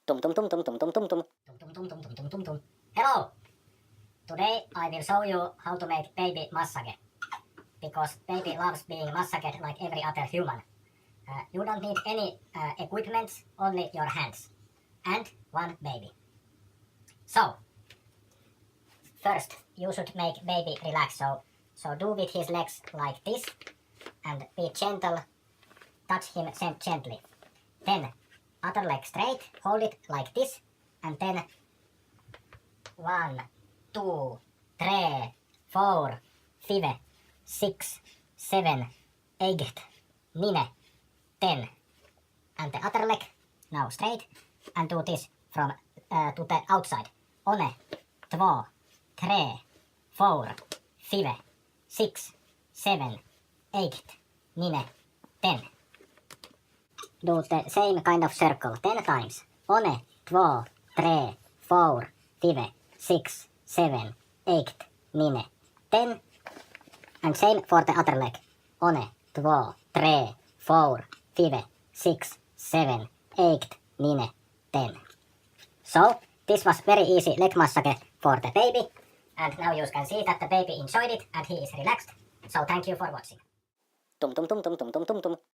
Tum tum tum tum tum tum tum tum. Tum tum tum tum tum tum tum tum. Hello! Today I will show you how to make baby massage. Because baby loves being massaged like every other human. You don't need any equipment, only your hands. And one baby. So, first you should make baby relax. So do with his legs like this. And be gentle. Touch him gently. Then other leg straight, hold it like this, and then 1, 2, 3, 4, 5, 6, 7, 8, 9, 10. And the other leg, now straight, and do this from to the outside. 1, 2, 3, 4, 5, 6, 7, 8, 9, 10. Do the same kind of circle 10 times. 1, 2, 3, 4, 5, 6, 7, 8, 9, 10. And same for the other leg. 1, 2, 3, 4, 5, 6, 7, 8, 9, 10. So, this was very easy leg massage for the baby. And now you can see that the baby enjoyed it and he is relaxed. So thank you for watching. Tum tum tum tum tum tum tum tum.